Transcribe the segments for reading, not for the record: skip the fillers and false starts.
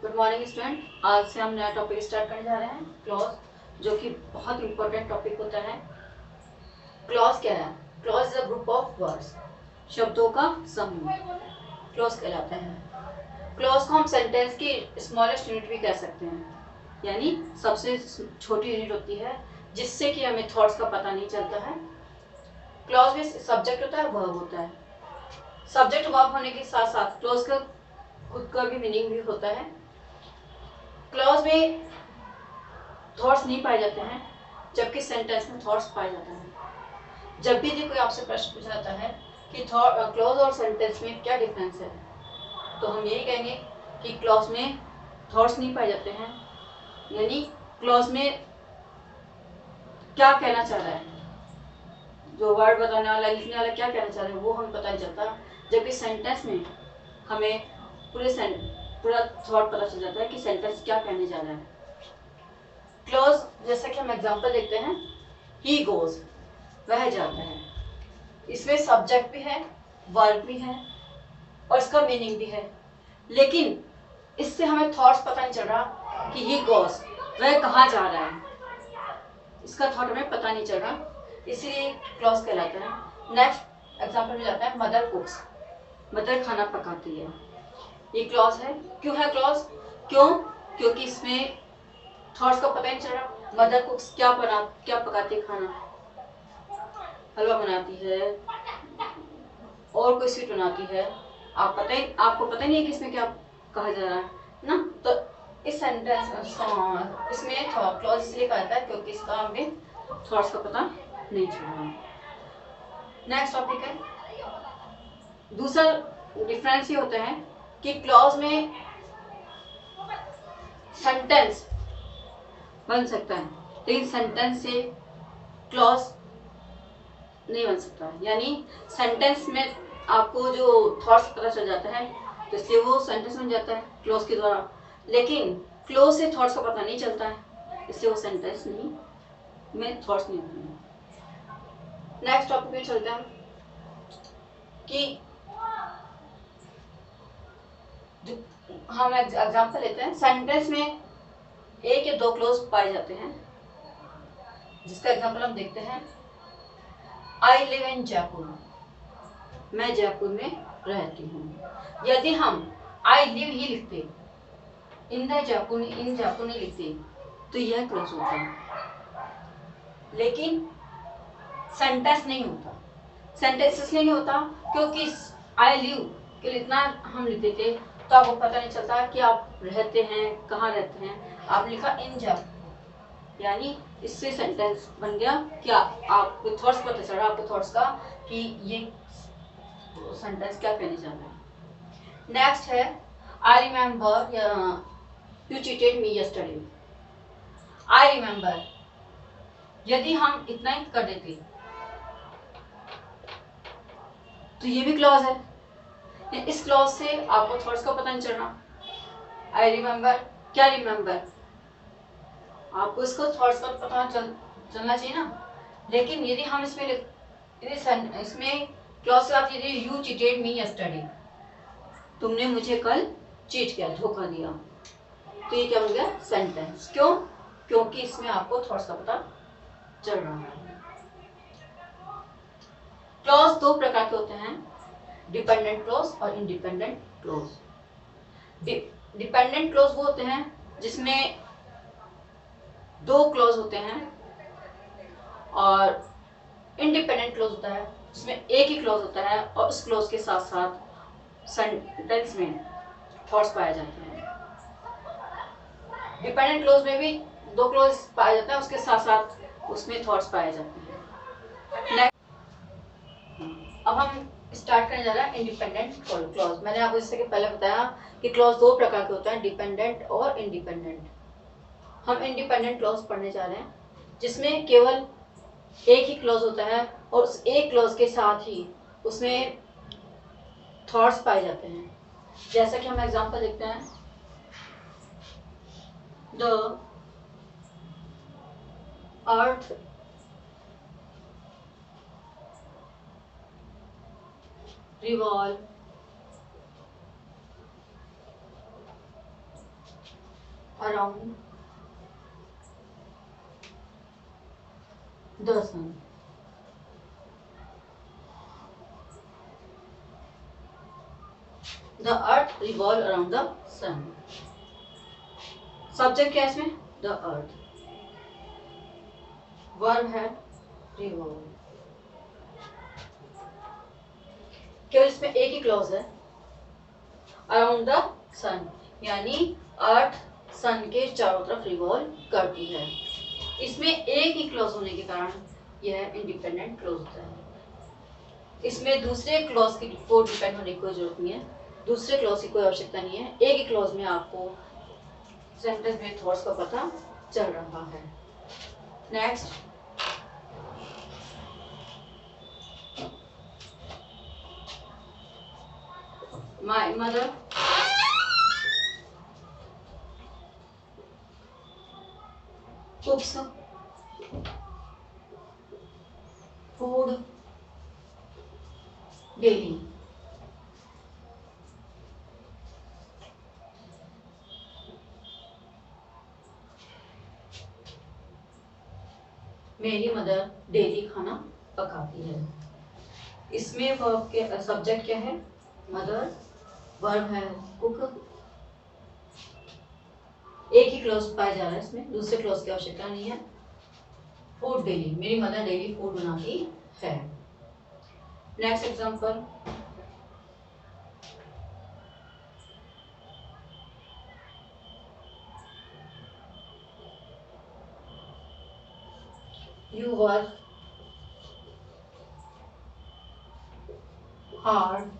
Good morning student. आज से हम नया टॉपिक स्टार्ट करने जा रहे हैं, क्लॉज, जो कि बहुत इंपॉर्टेंट टॉपिक होता है। क्लॉज क्या है? Clause is a group of words, शब्दों का समूह क्लॉज कहलाता है। क्लॉज को हम सेंटेंस की स्मॉलेस्ट यूनिट भी कह सकते हैं, यानी सबसे छोटी यूनिट होती है जिससे कि हमें थॉट्स का पता नहीं चलता है। क्लॉज में सब्जेक्ट होता है, वर्ब होता है। सब्जेक्ट वर्ब होने के साथ साथ क्लॉज का खुद का भी मीनिंग भी होता है। क्लॉज में थॉट्स नहीं पाए जाते हैं, जबकि सेंटेंस में थॉट्स पाए जाते हैं। जब भी कोई आपसे प्रश्न पूछा जाता है कि क्लॉज और सेंटेंस में क्या डिफरेंस है, तो हम यही कहेंगे कि क्लॉज में थॉट्स नहीं पाए जाते हैं, यानी क्लॉज में क्या कहना चाह रहा है, जो वर्ड बताने वाला लिखने वाला क्या कहना चाह रहा है वो हमें पता नहीं चलता। जबकि सेंटेंस में हमें पूरा थॉट पता चल जाता है कि सेंटेंस क्या कहने जा रहा है। क्लॉज जैसा कि हम एग्जांपल देखते हैं, ही गोज, वह जाता है। इसमें सब्जेक्ट भी है, वर्ब भी है और इसका मीनिंग भी है, लेकिन इससे हमें थॉट्स पता नहीं चल रहा कि ही गोज, वह कहाँ जा रहा है, इसका थॉट हमें पता नहीं चल रहा, इसीलिए क्लॉज कहलाता है। नेक्स्ट एग्जांपल में जाता है, मदर कुक्स, मदर खाना पकाती है। ये क्लॉज है। क्यों है क्लॉज? क्योंकि इसमें थॉट्स का पता नहीं चल रहा। मदर कुक्स क्या पकाती है खाना, हलवा बनाती है और कोई स्वीट बनाती है। आपको पता नहीं है कि इसमें क्या कहा जा रहा है ना। तो इस सेंटेंस इसमें क्लॉज इसलिए कहता है क्योंकि इसका हमें थॉट्स का पता नहीं चल रहा। नेक्स्ट टॉपिक है, दूसरा डिफरेंस ये होता है कि क्लॉज में सेंटेंस बन सकता है, लेकिन सेंटेंस से क्लॉज नहीं बन सकता। यानी सेंटेंस में आपको जो थॉट्स पता चल जाता है तो इसलिए वो सेंटेंस बन जाता है क्लॉज के द्वारा, लेकिन क्लॉज से थॉट्स का पता नहीं चलता है, इसलिए वो सेंटेंस नहीं में थॉट्स नहीं होते हैं। नेक्स्ट टॉपिक पे चलते हैं कि हम एग्जांपल लेते हैं। सेंटेंस में एक या दो क्लॉज पाए जाते हैं, जिसका एग्जांपल हम देखते हैं, आई लिव इन जयपुर, मैं जयपुर में रहती हूँ। यदि हम आई लिव ही लिखते, इन जयपुर नहीं लिखते, तो यह क्लॉज होता है, लेकिन सेंटेंस नहीं होता। सेंटेंस इसलिए नहीं होता क्योंकि आई लिव के लिए इतना हम लिख देते तो आपको पता नहीं चलता कि आप रहते हैं, कहाँ रहते हैं। आप लिखा इन जयपुर, यानी इससे सेंटेंस बन गया कि आपको थॉट्स पता चल रहा, आपको थॉट्स का कि ये सेंटेंस क्या कहने जा रहा है। नेक्स्ट है, I remember you cheated me yesterday. I remember, यदि हम इतना ही कर देते तो ये भी क्लॉज है। इस क्लॉज से आपको थॉट्स का पता नहीं चल रहा। आई रिमेम्बर, क्या रिमेम्बर, आपको इसको थॉट्स का पता चलना चाहिए ना। लेकिन यदि हम इसमें क्लॉज के साथ यदि यू चीटेड मी यस्टरडे, तुमने मुझे कल चीट किया, धोखा दिया, तो ये क्या हो गया? सेंटेंस। क्योंकि इसमें आपको थॉट्स का पता चल रहा है। क्लॉज दो प्रकार के होते हैं, डिपेंडेंट क्लॉज और इंडिपेंडेंट क्लॉज। डिपेंडेंट क्लॉज वो होते हैं जिसमें दो क्लॉज होते हैं, और इंडिपेंडेंट क्लॉज होता है जिसमें एक ही क्लॉज होता है और उस क्लॉज के साथ साथ सेंटेंस में थॉट्स पाए जाते हैं। डिपेंडेंट क्लॉज में भी दो क्लॉज पाए जाते हैं, उसके साथ साथ उसमें थॉट्स पाए जाते हैं। नेक्स्ट, अब हम स्टार्ट करने जा रहे हैं इंडिपेंडेंट क्लॉज। मैंने आपको जैसे कि पहले बताया कि क्लॉज दो प्रकार के होते हैं, डिपेंडेंट और इंडिपेंडेंट। हम इंडिपेंडेंट क्लॉज पढ़ने जा रहे हैं जिसमें केवल एक ही क्लॉज होता है और उस एक क्लॉज के साथ ही उसमें थॉट्स पाए जाते हैं। जैसा कि हम एग्जांपल देखते हैं, the earth revolve around the sun. The earth revolve around the sun. Subject क्या है इसमें? The earth. वर्ब है revolve. केवल इसमें एक ही क्लॉज है, अराउंड द सन, यानी अर्थ सन के चारों तरफ रिवॉल्व करती है। इसमें एक ही क्लॉज होने के कारण यह इंडिपेंडेंट क्लॉज होता है। इसमें दूसरे क्लॉज की को डिपेंड होने की कोई जरूरत नहीं है, दूसरे क्लॉज की कोई आवश्यकता नहीं है। एक ही क्लॉज में आपको सेंटेंस में थॉट्स का पता चल रहा है। Next, my mother cooks food daily. मेरी मदर डेली खाना पकाती है। इसमें वर्ब के सब्जेक्ट क्या है? मदर, वर्ब है कुक। एक ही क्लॉज पाया जा रहा है इसमें, दूसरे क्लॉज की आवश्यकता नहीं है। फूड डेली, मेरी मदर डेली फूड बनाती है। Next example, you work hard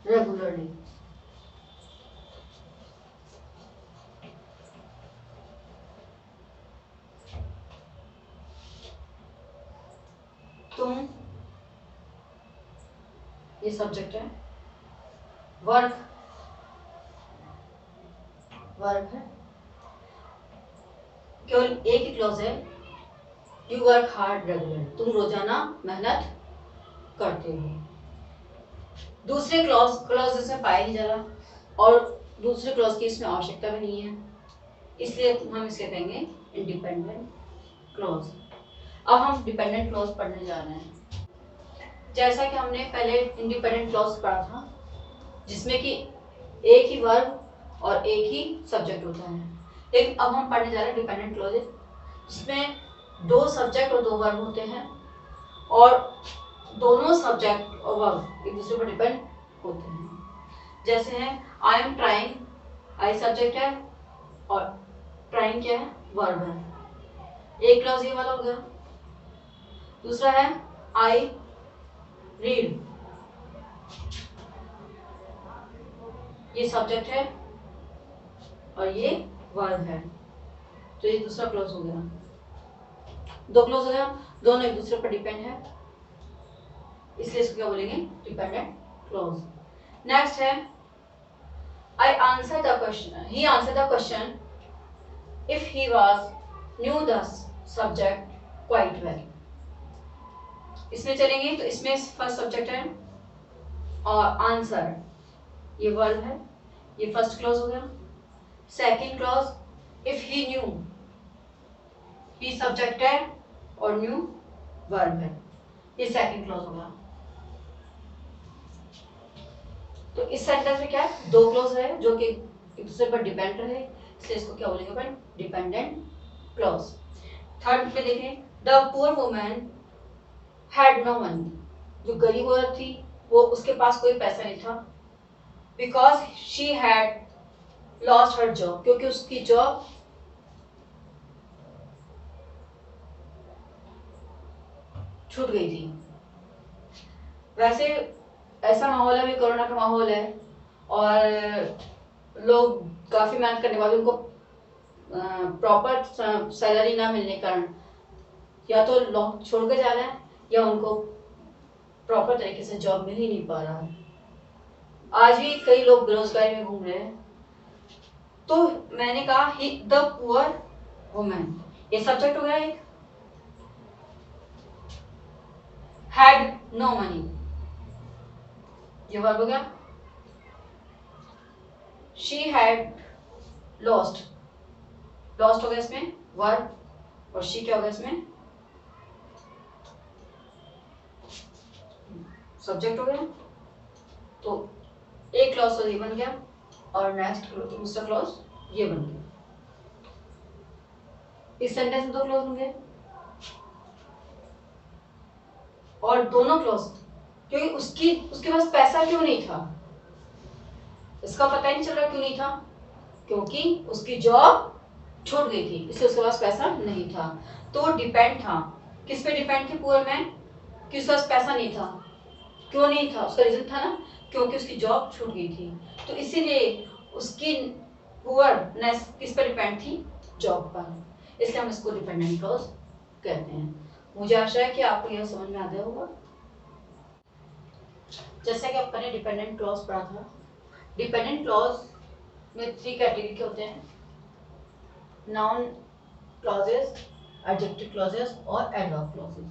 regularly. तुम, ये सब्जेक्ट है। वर्क, वर्ब है, केवल एक ही क्लॉज है। यू वर्क हार्ड रेगुलर, तुम रोजाना मेहनत करते हो। दूसरे क्लॉज इसमें पाया नहीं जा रहा और दूसरे क्लॉज की इसमें आवश्यकता भी नहीं है, इसलिए हम इसे कहेंगे इंडिपेंडेंट क्लॉज। अब हम डिपेंडेंट क्लॉज पढ़ने जा रहे हैं। जैसा कि हमने पहले इंडिपेंडेंट क्लॉज पढ़ा था, जिसमें कि एक ही वर्ब और एक ही सब्जेक्ट होता है, लेकिन अब हम पढ़ने जा रहे हैं डिपेंडेंट क्लॉजेस, जिसमें दो सब्जेक्ट और दो वर्ब होते हैं और दोनों सब्जेक्ट और वर्ब एक दूसरे पर डिपेंड होते हैं। जैसे है I am trying, I subject है और ट्राइंग क्या है? वर्ब है। एक क्लॉज ये वाला हो गया। दूसरा है आई रीड, ये सब्जेक्ट है और ये वर्ब है, तो ये दूसरा क्लॉज हो गया। दो क्लॉज हो गया, दोनों एक दूसरे पर डिपेंड है, इसलिए इसको क्या बोलेंगे? Dependent clause. नेक्स्ट है I answered the question, he answered the question if he was knew the subject quite well. इसमें चलेंगे तो इसमें फर्स्ट सब्जेक्ट है और आंसर, ये वर्ब है, ये फर्स्ट क्लॉज हो गया। Second clause if he new, he subject है और न्यू वर्ब है, ये सेकंड क्लॉज हो गया। तो इस सेंटेंस में क्या है? दो क्लॉज है जो कि एक दूसरे पर डिपेंड रहे, इसलिए इसको क्या बोलेंगे अपन? Dependent clause. थर्ड पे देखें, the poor woman had no money, जो गरीब औरत थी वो उसके पास कोई पैसा नहीं था। Because she had lost her job, क्योंकि उसकी जॉब छूट गई थी। वैसे ऐसा माहौल है, अभी कोरोना का माहौल है और लोग काफी मेहनत करने के बाद उनको प्रॉपर सैलरी ना मिलने के कारण या तो लोग छोड़ के जा रहे हैं या उनको प्रॉपर तरीके से जॉब मिल ही नहीं पा रहा है। आज भी कई लोग बेरोजगारी में घूम रहे हैं। तो मैंने कहा ही द पुअर वुमन, ये सब्जेक्ट हो गया एक। हैड नो मनी, ये वर्ब हो गया। शी हैड लॉस्ट, लॉस्ट हो गया इसमें वर्ब, और शी क्या होगा इसमें सब्जेक्ट हो गया। तो एक क्लॉज तो ये बन गया और नेक्स्ट दूसरा क्लॉज ये बन गया। इस सेंटेंस में दो क्लॉज होंगे और दोनों क्लॉज, क्योंकि उसके पास पैसा क्यों नहीं था, इसका पता ही नहीं चल रहा क्यों नहीं था, क्योंकि उसकी जॉब छूट गई थी इसलिए उसके पास पैसा नहीं था। तो डिपेंड था, किस पे डिपेंड थी पुअर मैन, कि उसके पास पैसा नहीं था। क्यों नहीं था, उसका रीजन था ना, क्योंकि उसकी जॉब छूट गई थी। तो इसीलिए उसकी पुअरनेस किस पर डिपेंड थी, जॉब पर, इसलिए हम इसको डिपेंडेंट क्लॉज कहते हैं। मुझे आशा है कि आपको यह समझ में आ गया होगा। जैसे कि आपने डिपेंडेंट क्लॉज पढ़ा था, डिपेंडेंट क्लॉज में 3 कैटेगरी के होते हैं, नाउन क्लॉजेस, एडजेक्टिव क्लॉजेस और एडवर्ब क्लॉजेस।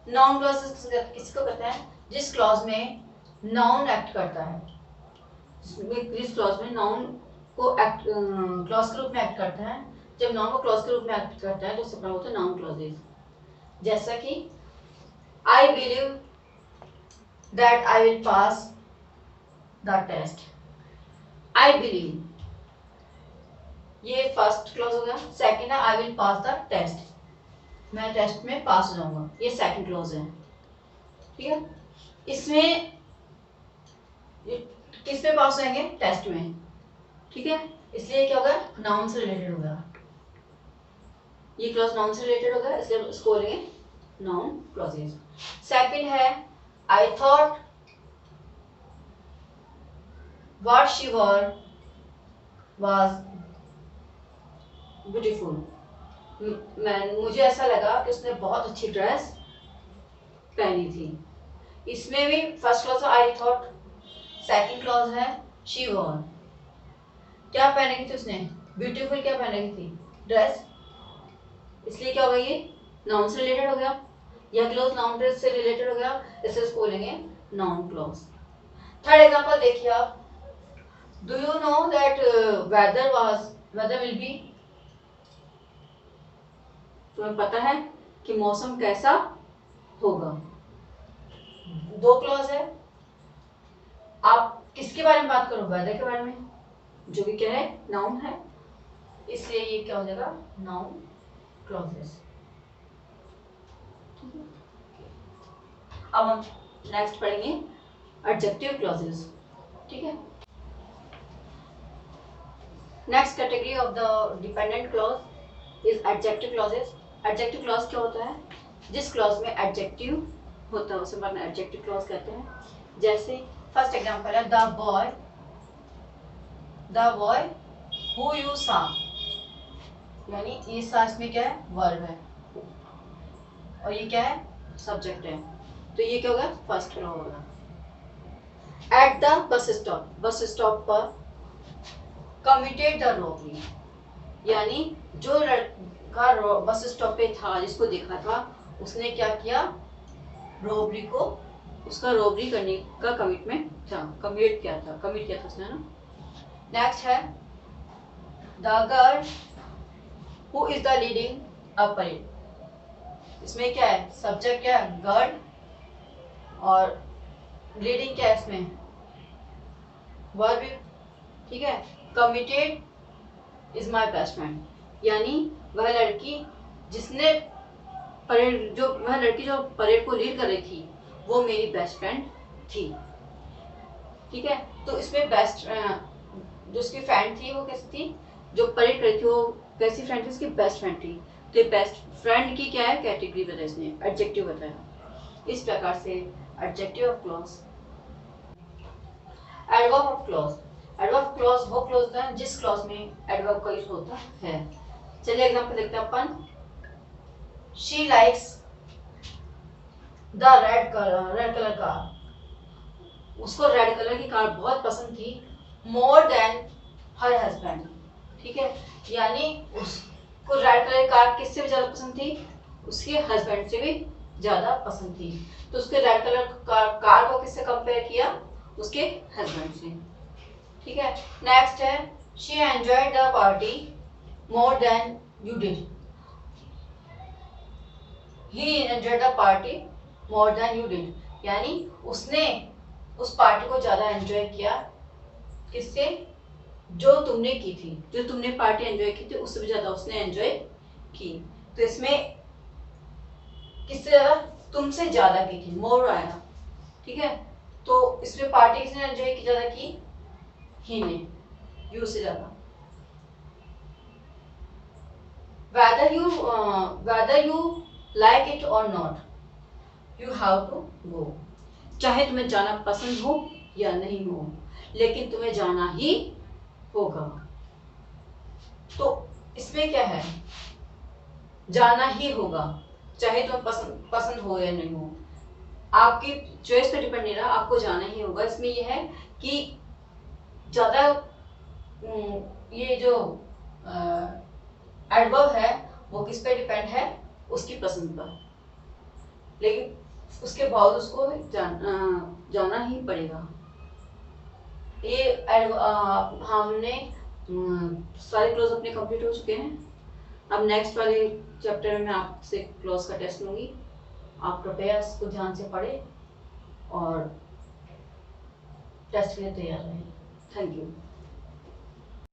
नाउन क्लॉजेस किसको कहते हैं, जिस क्लॉज में नाउन एक्ट करता है, जिस क्लॉज में नाउन को एक्ट क्लॉज के रूप में एक्ट करता है। जब नाउन को क्लॉज के रूप में एक्ट करता है तो उससे होता है नाउन क्लॉजेस। जैसा कि I believe that I will pass the test, I believe ये फर्स्ट क्लॉज हो गया। सेकंड है I will pass the test, मैं टेस्ट में पास हो जाऊंगा, ये सेकंड क्लॉज है। ठीक है, इसमें किस में पास होंगे, टेस्ट में। ठीक है, इसलिए क्या होगा, नाउन से रिलेटेड होगा, ये क्लॉज नाउन से रिलेटेड होगा, इसलिए इसको बोलेंगे नाउन क्लॉजेस। सेकंड है I thought what she war was beautiful, मुझे ऐसा लगा कि उसने बहुत अच्छी ड्रेस पहनी थी। इसमें भी first clause I thought, second clause है शी वॉर, क्या पहनेगी थी उसने, ब्यूटीफुल क्या पहनेगी थी, ड्रेस, इसलिए क्या होगा, ये नाउन से रिलेटेड हो गया, यह क्लॉज नाउन ड्रेस से रिलेटेड हो गया, इसे इसको बोलेंगे नाउन क्लॉज। थर्ड एग्जांपल देखिए आप, do you know that whether will be, तुम्हें पता है कि मौसम कैसा होगा। दो क्लॉज है, आप किसके बारे में बात करो, वेदर के बारे में, जो कि क्या है, नाउन है, इसलिए ये क्या हो जाएगा, नाउन क्लॉजेस। अब हम नेक्स्ट पढ़ेंगे एडजेक्टिव क्लॉजेस। ठीक है, next category of the dependent clause is adjective clauses. Adjective clause क्या होता है, जिस क्लॉज में एडजेक्टिव होता है उसे हम एडजेक्टिव क्लॉज कहते हैं। जैसे फर्स्ट एग्जांपल है द बॉय हु यू सा, यानी ये सा इसमें क्या है, वर्ब है और ये क्या है, सब्जेक्ट है, तो ये क्या होगा, फर्स्ट क्लॉज होगा। At the bus stop, bus stop पर कमिटेड द रॉबरी, यानी जो लड़का बस स्टॉप पे था जिसको देखा था उसने क्या किया, रॉबरी को, उसका रॉबरी करने का कमिटमेंट था, कमिट किया था उसने ना। नेक्स्ट है the girl who is the leading a parade, इसमें क्या है, सब्जेक्ट क्या है, गर्ल, और लीडिंग क्या है इसमें, वर्ब। ठीक है, committed is my best friend, यानी वह लड़की जिसने वह लड़की जो परेड को लीड कर रही थी वो मेरी बेस्ट फ्रेंड थी। ठीक है, तो इसमें बेस्ट जो उसकी फ्रेंड थी वो कैसी थी, जो परेड कर रही थी वो कैसी फ्रेंड थी, उसकी बेस्ट फ्रेंड थी। तो बेस्ट फ्रेंड की क्या है, कैटेगरी बताया इसने, एडजेक्टिव बताया। इस प्रकार से adjective of clause. Adverb of clause, adverb clause वो क्लॉज होता है जिस क्लॉज में एडवर्ब का यूज होता है। चलिए एग्जांपल देखते हैं अपन, she likes the red colour car, उसको रेड कलर की कार बहुत पसंद थी, मोर देन हर हस्बैंड। ठीक है, यानी उसको रेड कलर की कार किससे भी ज्यादा पसंद थी, उसके हस्बैंड से भी ज्यादा पसंद थी। तो उसके रेड कलर कार को किससे कंपेयर किया? उसके हस्बैंड से। ठीक है। नेक्स्ट है she enjoyed the party more than you did. He enjoyed the party more than you did, यानी उसने उस पार्टी को ज्यादा एंजॉय किया किससे? जो तुमने की थी, जो तुमने पार्टी एंजॉय की थी उससे भी ज्यादा उसने एंजॉय की। तो इसमें किससे ज्यादा? तुमसे ज्यादा की थी, मोर आया। ठीक है। तो इसमें पार्टी किसने एंजॉय की ज्यादा की? ही ने, यू से ज्यादा। whether you like it or not you have to go। चाहे तुम्हें जाना पसंद हो या नहीं हो, लेकिन तुम्हें जाना ही होगा। तो इसमें क्या है? जाना ही होगा, चाहे तुम्हें पसंद हो या नहीं हो। आपकी चॉइस पे डिपेंड नहीं रहा, आपको जाना ही होगा। इसमें यह है कि ज्यादा ये जो एडवर्ब है वो किस पे डिपेंड है? उसकी पसंद पर, लेकिन उसके बाद उसको जाना ही पड़ेगा। ये हमने सारे क्लोज अपने कंप्लीट हो चुके हैं। अब नेक्स्ट वाले चैप्टर में मैं आपसे क्लोज का टेस्ट लूंगी। आप कृपया इसको ध्यान से पढ़ें और टेस्ट के लिए तैयार रहें। Thank you.